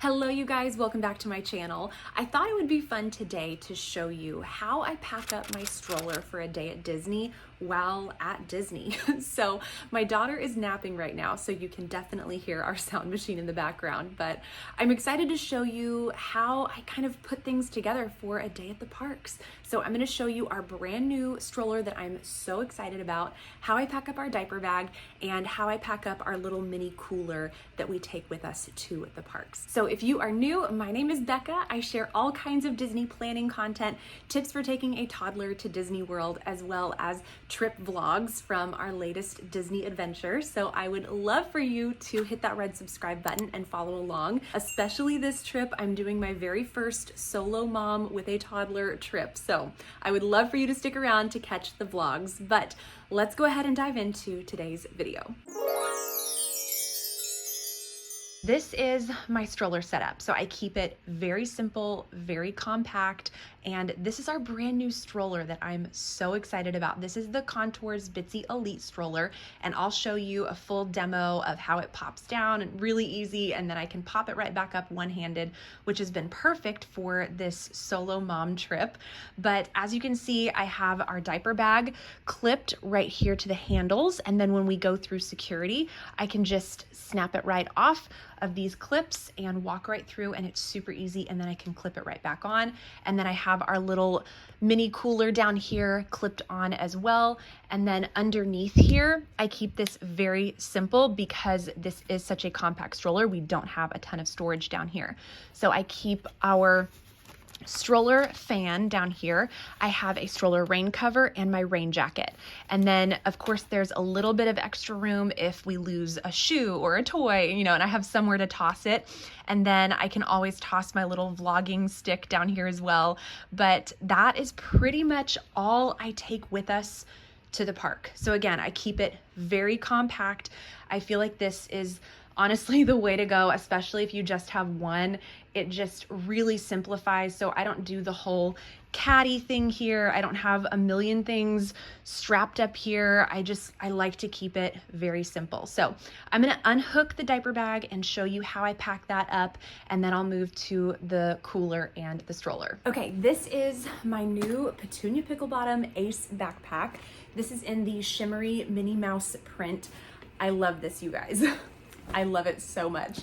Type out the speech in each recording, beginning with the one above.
Hello you guys, welcome back to my channel. I thought it would be fun today to show you how I pack up my stroller for a day at Disney while at Disney. So my daughter is napping right now, so you can definitely hear our sound machine in the background, but I'm excited to show you how I kind of put things together for a day at the parks. So I'm gonna show you our brand new stroller that I'm so excited about, how I pack up our diaper bag, and how I pack up our little mini cooler that we take with us to the parks. So if you are new, my name is Bekah. I share all kinds of Disney planning content, tips for taking a toddler to Disney World, as well as trip vlogs from our latest Disney adventure. So I would love for you to hit that red subscribe button and follow along. Especially this trip, I'm doing my very first solo mom with a toddler trip. So I would love for you to stick around to catch the vlogs, but let's go ahead and dive into today's video. This is my stroller setup. So I keep it very simple, very compact, and this is our brand new stroller that I'm so excited about. This is the Contours Bitsy Elite stroller, and I'll show you a full demo of how it pops down, and really easy, and then I can pop it right back up one-handed, which has been perfect for this solo mom trip. But as you can see, I have our diaper bag clipped right here to the handles, and then when we go through security, I can just snap it right off of these clips and walk right through, and it's super easy, and then I can clip it right back on. And then I have our little mini cooler down here clipped on as well. And then underneath here, I keep this very simple because this is such a compact stroller. We don't have a ton of storage down here. So I keep our stroller fan down here. I have a stroller rain cover and my rain jacket. And then of course there's a little bit of extra room if we lose a shoe or a toy, and I have somewhere to toss it. And then I can always toss my little vlogging stick down here as well. But that is pretty much all I take with us to the park. So again, I keep it very compact. I feel like this is honestly the way to go, especially if you just have one. It just really simplifies. So I don't do the whole caddy thing here. I don't have a million things strapped up here. I like to keep it very simple. So I'm gonna unhook the diaper bag and show you how I pack that up, and then I'll move to the cooler and the stroller. Okay, this is my new Petunia Pickle Bottom Ace backpack. This is in the shimmery Minnie Mouse print. I love this, you guys. I love it so much.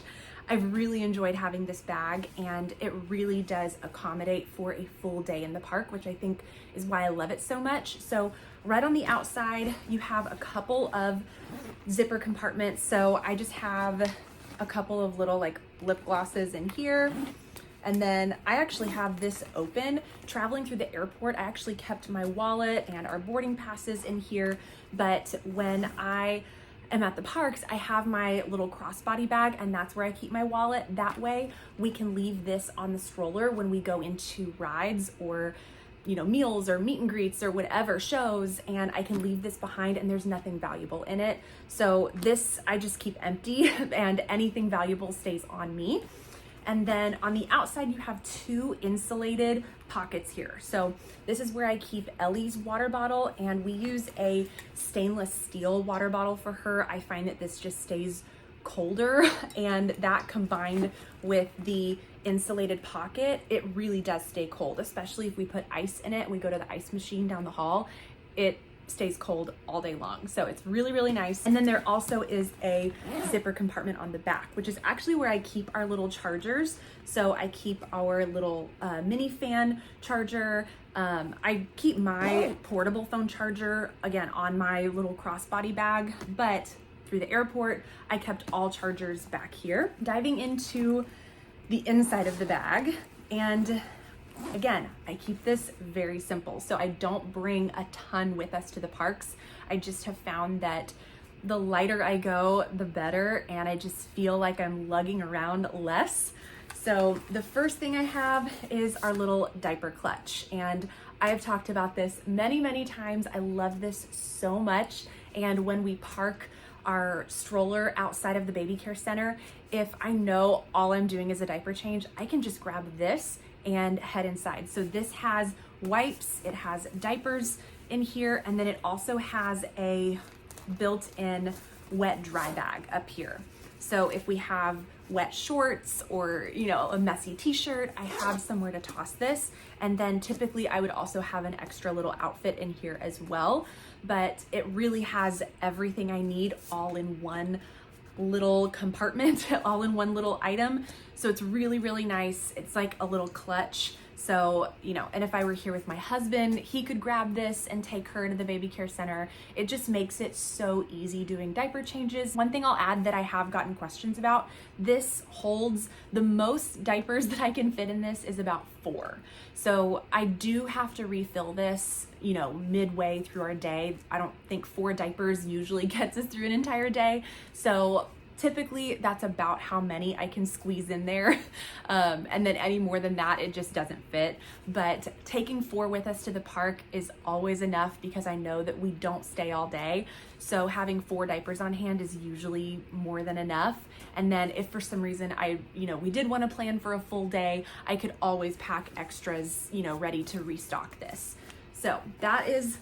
I've really enjoyed having this bag, and it really does accommodate for a full day in the park, which I think is why I love it so much. So right on the outside, you have a couple of zipper compartments. So I just have a couple of little like lip glosses in here. And then I actually have this open. Traveling through the airport, I actually kept my wallet and our boarding passes in here. But when I am at the parks, I have my little crossbody bag, and that's where I keep my wallet. That way we can leave this on the stroller when we go into rides or meals or meet and greets or whatever shows, and I can leave this behind and there's nothing valuable in it. So this I just keep empty and anything valuable stays on me. And then on the outside, you have two insulated pockets here. So this is where I keep Ellie's water bottle, and we use a stainless steel water bottle for her. I find that this just stays colder, and that combined with the insulated pocket, it really does stay cold, especially if we put ice in it and we go to the ice machine down the hall. It stays cold all day long. So it's really, really nice. And then there also is a zipper compartment on the back, which is actually where I keep our little chargers. So I keep our little mini fan charger. I keep my portable phone charger, again, on my little crossbody bag, but through the airport, I kept all chargers back here. Diving into the inside of the bag, and again, I keep this very simple. So I don't bring a ton with us to the parks. I just have found that the lighter I go, the better, and I just feel like I'm lugging around less. So the first thing I have is our little diaper clutch, and I have talked about this many, many times. I love this so much. And when we park our stroller outside of the baby care center, if I know all I'm doing is a diaper change, I can just grab this and head inside. So this has wipes, it has diapers in here, and then it also has a built-in wet dry bag up here. So if we have wet shorts or, you know, a messy t-shirt, I have somewhere to toss this. And then typically I would also have an extra little outfit in here as well, but it really has everything I need all in one little compartment, all in one little item. So it's really, really nice. It's like a little clutch. So, you know, and if I were here with my husband, he could grab this and take her to the baby care center. It just makes it so easy doing diaper changes. One thing I'll add that I have gotten questions about, this holds the most diapers that I can fit in this is about 4. So I do have to refill this, you know, midway through our day. I don't think 4 diapers usually gets us through an entire day. So typically that's about how many I can squeeze in there. And then any more than that, it just doesn't fit. But taking 4 with us to the park is always enough because I know that we don't stay all day. So having 4 diapers on hand is usually more than enough. And then if for some reason we did want to plan for a full day, I could always pack extras, you know, ready to restock this. So that is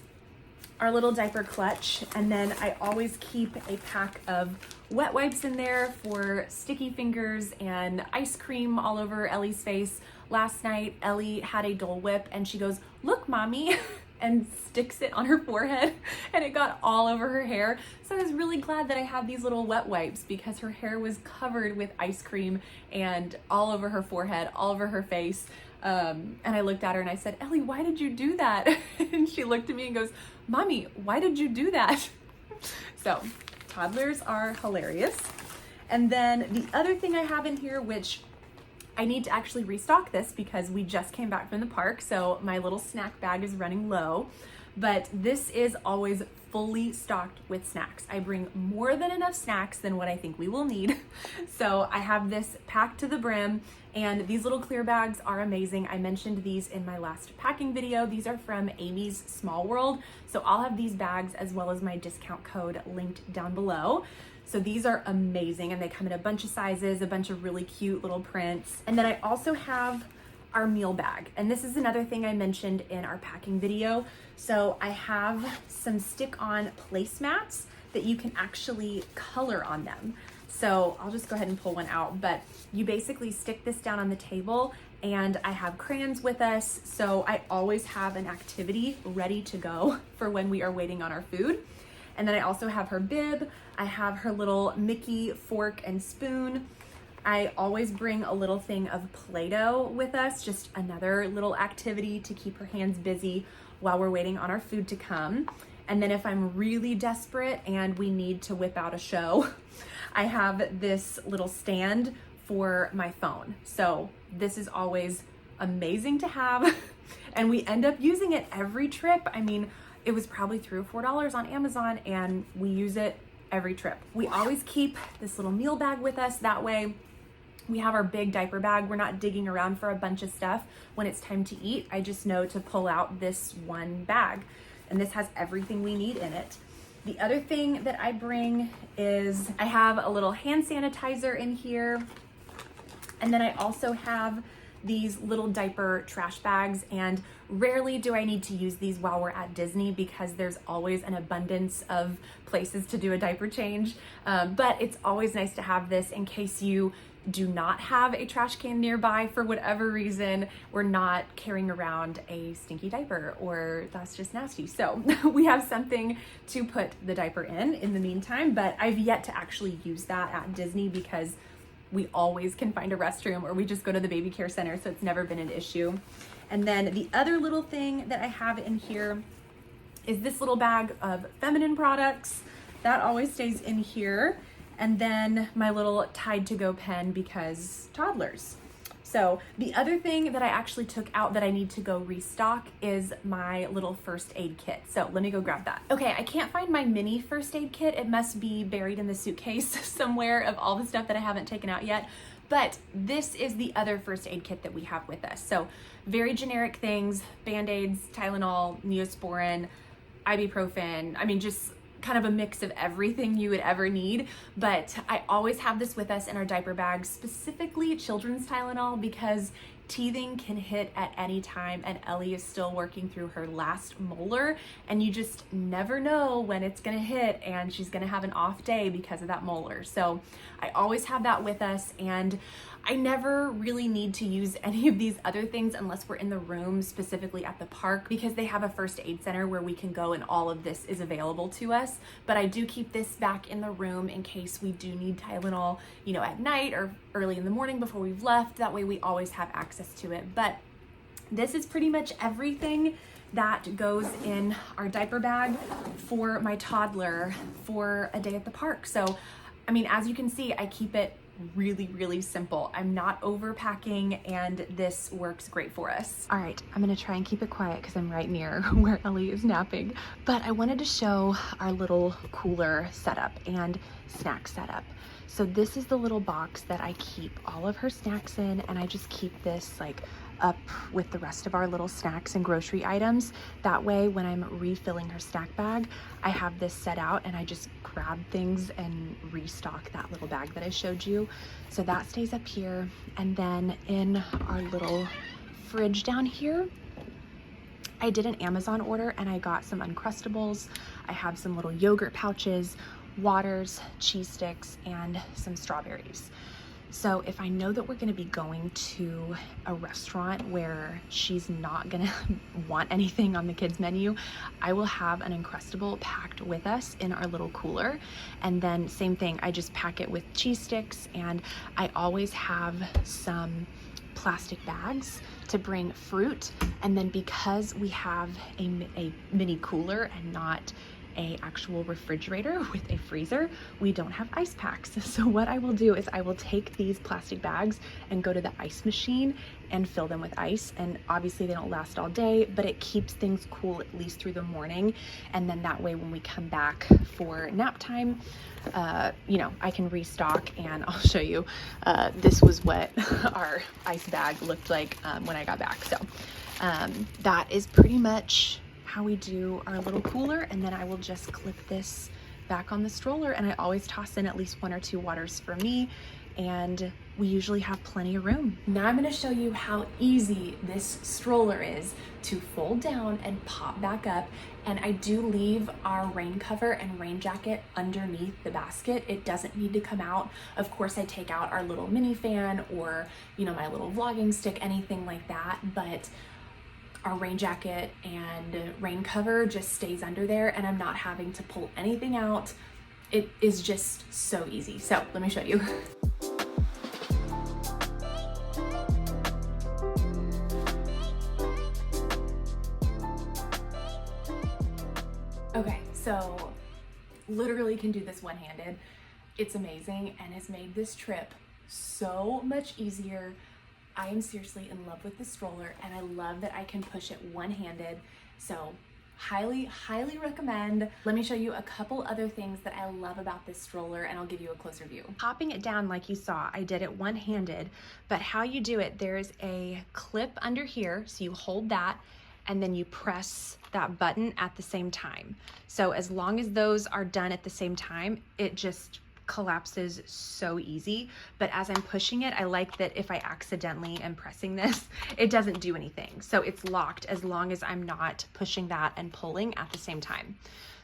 our little diaper clutch. And then I always keep a pack of wet wipes in there for sticky fingers and ice cream all over Ellie's face. Last night, Ellie had a Dole Whip and she goes, "Look, mommy," and sticks it on her forehead and it got all over her hair. So I was really glad that I had these little wet wipes because her hair was covered with ice cream and all over her forehead, all over her face. And I looked at her and I said, "Ellie, why did you do that?" And she looked at me and goes, "Mommy, why did you do that?" So toddlers are hilarious. And then the other thing I have in here, which I need to actually restock this because we just came back from the park, so my little snack bag is running low, but this is always fully stocked with snacks. I bring more than enough snacks than what I think we will need. So I have this packed to the brim, and these little clear bags are amazing. I mentioned these in my last packing video. These are from Amy's Small World. So I'll have these bags as well as my discount code linked down below. So these are amazing and they come in a bunch of sizes, a bunch of really cute little prints. And then I also have our meal bag. And this is another thing I mentioned in our packing video. So I have some stick-on placemats that you can actually color on them. So I'll just go ahead and pull one out, but you basically stick this down on the table, and I have crayons with us. So I always have an activity ready to go for when we are waiting on our food. And then I also have her bib. I have her little Mickey fork and spoon. I always bring a little thing of Play-Doh with us, just another little activity to keep her hands busy while we're waiting on our food to come. And then if I'm really desperate and we need to whip out a show, I have this little stand for my phone. So this is always amazing to have. And we end up using it every trip. I mean, it was probably $3 or $4 on Amazon and we use it every trip. We always keep this little meal bag with us. That way we have our big diaper bag. We're not digging around for a bunch of stuff. When it's time to eat, I just know to pull out this one bag. And this has everything we need in it. The other thing that I bring is I have a little hand sanitizer in here. And then I also have these little diaper trash bags, and rarely do I need to use these while we're at Disney because there's always an abundance of places to do a diaper change. But it's always nice to have this in case you do not have a trash can nearby for whatever reason. We're not carrying around a stinky diaper, or that's just nasty. So we have something to put the diaper in the meantime, but I've yet to actually use that at Disney because we always can find a restroom, or we just go to the baby care center, so it's never been an issue. And then the other little thing that I have in here is this little bag of feminine products. That always stays in here. And then my little Tide to Go pen because toddlers. So the other thing that I actually took out that I need to go restock is my little first aid kit. So let me go grab that. Okay, I can't find my mini first aid kit. It must be buried in the suitcase somewhere of all the stuff that I haven't taken out yet. But this is the other first aid kit that we have with us. So very generic things: Band-Aids, Tylenol, Neosporin, ibuprofen. I mean, just kind of a mix of everything you would ever need. But I always have this with us in our diaper bags, specifically children's Tylenol, because teething can hit at any time, and Ellie is still working through her last molar, and you just never know when it's gonna hit and she's gonna have an off day because of that molar. So I always have that with us, and I never really need to use any of these other things unless we're in the room, specifically at the park, because they have a first aid center where we can go and all of this is available to us. But I do keep this back in the room in case we do need Tylenol, you know, at night or early in the morning before we've left. That way we always have access to it. But this is pretty much everything that goes in our diaper bag for my toddler for a day at the park. So, I mean, as you can see, I keep it really simple. I'm not overpacking, and this works great for us. All right, I'm gonna try and keep it quiet because I'm right near where Ellie is napping, but I wanted to show our little cooler setup and snack setup. So this is the little box that I keep all of her snacks in, and I just keep this like up with the rest of our little snacks and grocery items. That way, when I'm refilling her snack bag, I have this set out and I just grab things and restock that little bag that I showed you. So that stays up here. And then in our little fridge down here, I did an Amazon order and I got some Uncrustables. I have some little yogurt pouches, waters, cheese sticks, and some strawberries. So if I know that we're gonna be going to a restaurant where she's not gonna want anything on the kids menu, I will have an Uncrustable packed with us in our little cooler. And then same thing, I just pack it with cheese sticks, and I always have some plastic bags to bring fruit. And then because we have a mini cooler and not a actual refrigerator with a freezer, we don't have ice packs. So what I will do is I will take these plastic bags and go to the ice machine and fill them with ice. And obviously they don't last all day, but it keeps things cool at least through the morning. And then that way when we come back for nap time, you know, I can restock. And I'll show you, this was what our ice bag looked like when I got back. So that is pretty much how we do our little cooler. And then I will just clip this back on the stroller, and I always toss in at least 1 or 2 waters for me, and we usually have plenty of room. Now I'm going to show you how easy this stroller is to fold down and pop back up. And I do leave our rain cover and rain jacket underneath the basket. It doesn't need to come out. Of course, I take out our little mini fan or, you know, my little vlogging stick, anything like that, but our rain jacket and rain cover just stays under there, and I'm not having to pull anything out. It is just so easy. So let me show you. Okay, so literally can do this one-handed. It's amazing and has made this trip so much easier. I am seriously in love with the stroller, and I love that I can push it one-handed. So highly recommend. Let me show you a couple other things that I love about this stroller, and I'll give you a closer view. Popping it down like you saw, I did it one-handed, but how you do it, there's a clip under here, so you hold that and then you press that button at the same time. So as long as those are done at the same time, it just collapses so easy. But as I'm pushing it, I like that if I accidentally am pressing this, it doesn't do anything. So it's locked as long as I'm not pushing that and pulling at the same time.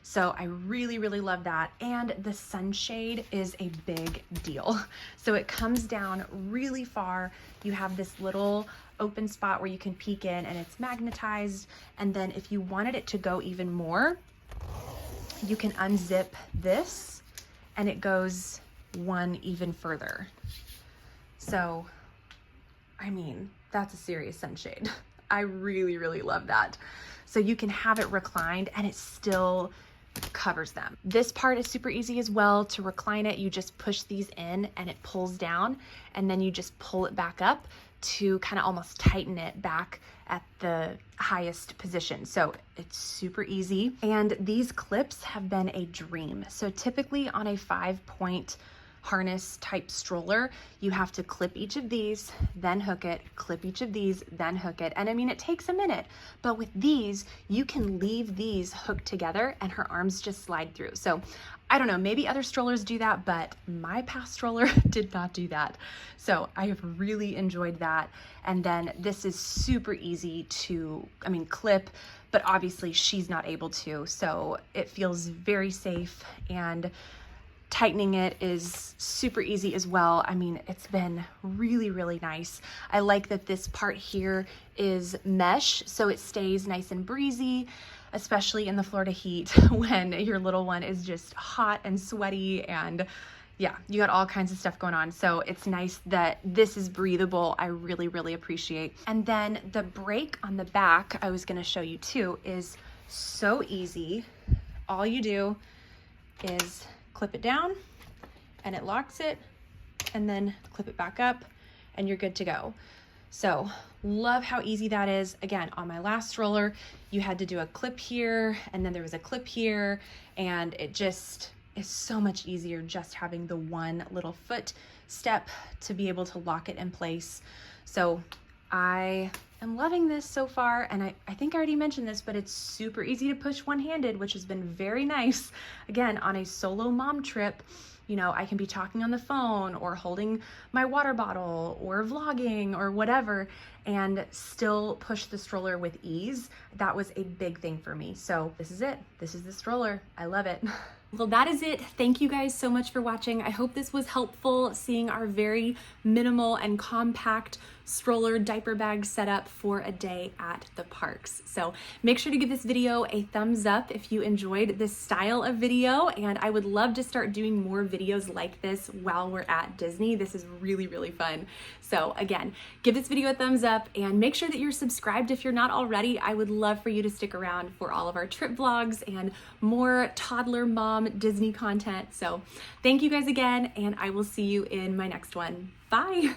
So I really love that. And the sunshade is a big deal. So it comes down really far. You have this little open spot where you can peek in, and it's magnetized. And then if you wanted it to go even more, you can unzip this and it goes one even further. So, I mean, that's a serious sunshade. I really love that. So you can have it reclined and it still covers them. This part is super easy as well. To recline it, you just push these in and it pulls down, and then you just pull it back up to kind of almost tighten it back at the highest position. So it's super easy. And these clips have been a dream. So typically on a 5-point harness type stroller, you have to clip each of these, then hook it, clip each of these, then hook it. And I mean, it takes a minute, but with these, you can leave these hooked together and her arms just slide through. So I don't know, maybe other strollers do that, but my past stroller did not do that. So I have really enjoyed that. And then this is super easy to, clip, but obviously she's not able to. So it feels very safe, and tightening it is super easy as well. It's been really, really nice. I like that this part here is mesh, so it stays nice and breezy, especially in the Florida heat when your little one is just hot and sweaty, and yeah, you got all kinds of stuff going on. So it's nice that this is breathable. I really, really appreciate. And then the brake on the back, I was gonna show you too, is so easy. All you do is clip it down and it locks it, and then clip it back up and you're good to go. So love how easy that is. Again, on my last stroller, you had to do a clip here and then there was a clip here, and it just is so much easier just having the one little foot step to be able to lock it in place. So I am loving this so far, and I think I already mentioned this, but it's super easy to push one-handed, which has been very nice. Again, on a solo mom trip, I can be talking on the phone or holding my water bottle or vlogging or whatever and still push the stroller with ease. That was a big thing for me. So this is it. This is the stroller. I love it. Well, that is it. Thank you guys so much for watching. I hope this was helpful, seeing our very minimal and compact stroller diaper bag setup for a day at the parks. So make sure to give this video a thumbs up if you enjoyed this style of video, and I would love to start doing more videos like this while we're at Disney. This is really, really fun. So again, give this video a thumbs up and make sure that you're subscribed if you're not already. I would love for you to stick around for all of our trip vlogs and more toddler mom Disney content. So thank you guys again, and I will see you in my next one. Bye.